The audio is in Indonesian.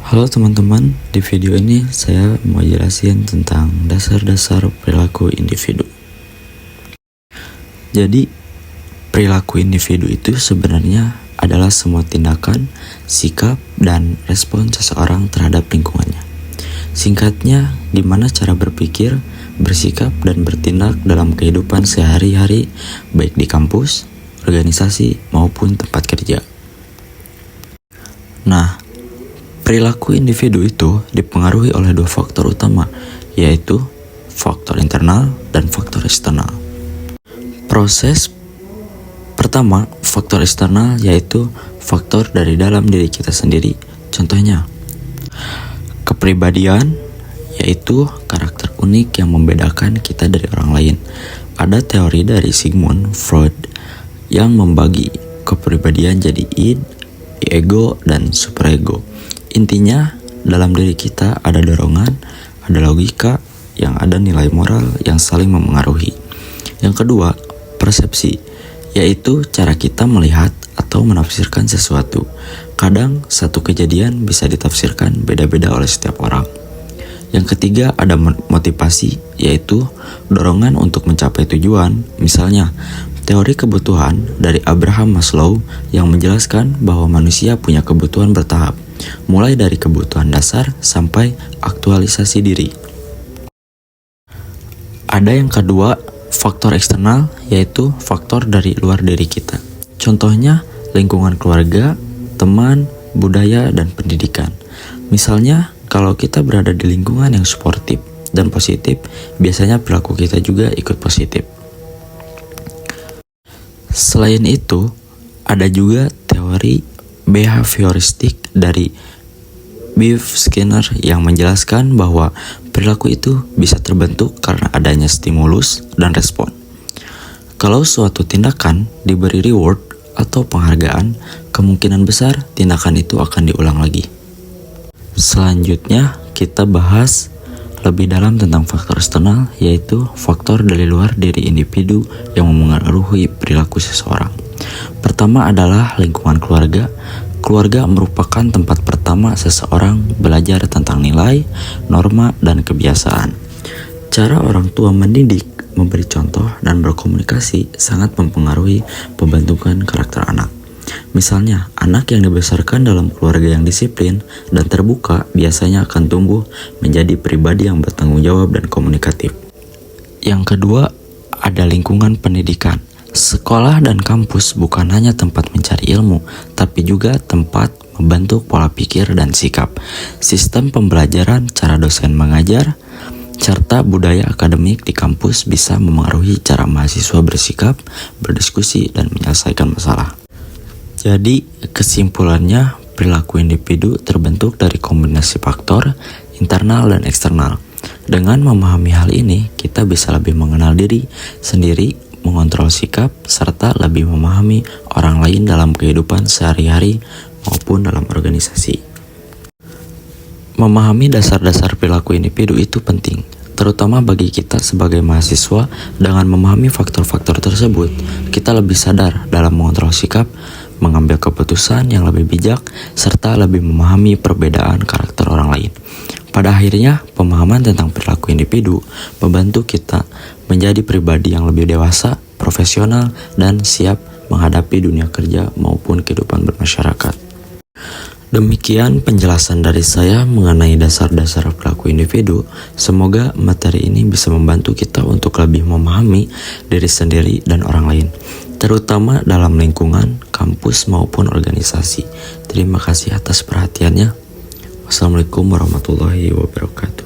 Halo teman-teman, di video ini saya mau jelasin tentang dasar-dasar perilaku individu. Jadi, perilaku individu itu sebenarnya adalah semua tindakan, sikap, dan respon seseorang terhadap lingkungannya. Singkatnya, gimana cara berpikir, bersikap, dan bertindak dalam kehidupan sehari-hari, baik di kampus, organisasi, maupun tempat kerja. Nah, perilaku individu itu dipengaruhi oleh dua faktor utama, yaitu faktor internal dan faktor eksternal. Proses pertama, faktor eksternal, yaitu faktor dari dalam diri kita sendiri. Contohnya, kepribadian, yaitu karakter unik yang membedakan kita dari orang lain. Ada teori dari Sigmund Freud yang membagi kepribadian jadi id, ego, dan superego. Intinya, dalam diri kita ada dorongan, ada logika, yang ada nilai moral yang saling memengaruhi. Yang kedua, persepsi, yaitu cara kita melihat atau menafsirkan sesuatu. Kadang satu kejadian bisa ditafsirkan beda-beda oleh setiap orang. Yang ketiga, ada motivasi, yaitu dorongan untuk mencapai tujuan. Misalnya, teori kebutuhan dari Abraham Maslow yang menjelaskan bahwa manusia punya kebutuhan bertahap, mulai dari kebutuhan dasar sampai aktualisasi diri. Ada yang kedua, faktor eksternal, yaitu faktor dari luar diri kita. Contohnya, lingkungan keluarga, teman, budaya, dan pendidikan. Misalnya, kalau kita berada di lingkungan yang suportif dan positif, biasanya perilaku kita juga ikut positif. Selain itu, ada juga teori behavioristik dari Biff Skinner yang menjelaskan bahwa perilaku itu bisa terbentuk karena adanya stimulus dan respon. Kalau suatu tindakan diberi reward atau penghargaan, kemungkinan besar tindakan itu akan diulang lagi. Selanjutnya, kita bahas lebih dalam tentang faktor eksternal, yaitu faktor dari luar diri individu yang memengaruhi perilaku seseorang. Pertama adalah lingkungan keluarga. Keluarga merupakan tempat pertama seseorang belajar tentang nilai, norma, dan kebiasaan. Cara orang tua mendidik, memberi contoh, dan berkomunikasi sangat mempengaruhi pembentukan karakter anak. Misalnya, anak yang dibesarkan dalam keluarga yang disiplin dan terbuka biasanya akan tumbuh menjadi pribadi yang bertanggung jawab dan komunikatif. Yang kedua, ada lingkungan pendidikan. Sekolah dan kampus bukan hanya tempat mencari ilmu, tapi juga tempat membentuk pola pikir dan sikap. Sistem pembelajaran, cara dosen mengajar, serta budaya akademik di kampus bisa memengaruhi cara mahasiswa bersikap, berdiskusi, dan menyelesaikan masalah. Jadi, kesimpulannya, perilaku individu terbentuk dari kombinasi faktor internal dan eksternal. Dengan memahami hal ini, kita bisa lebih mengenal diri sendiri, mengontrol sikap, serta lebih memahami orang lain dalam kehidupan sehari-hari maupun dalam organisasi. Memahami dasar-dasar perilaku individu itu penting, terutama bagi kita sebagai mahasiswa. Dengan memahami faktor-faktor tersebut, kita lebih sadar dalam mengontrol sikap, mengambil keputusan yang lebih bijak, serta lebih memahami perbedaan karakter orang lain. Pada akhirnya, pemahaman tentang perilaku individu membantu kita menjadi pribadi yang lebih dewasa, profesional, dan siap menghadapi dunia kerja maupun kehidupan bermasyarakat. Demikian penjelasan dari saya mengenai dasar-dasar perilaku individu. Semoga materi ini bisa membantu kita untuk lebih memahami diri sendiri dan orang lain, terutama dalam lingkungan, kampus, maupun organisasi. Terima kasih atas perhatiannya. Wassalamualaikum warahmatullahi wabarakatuh.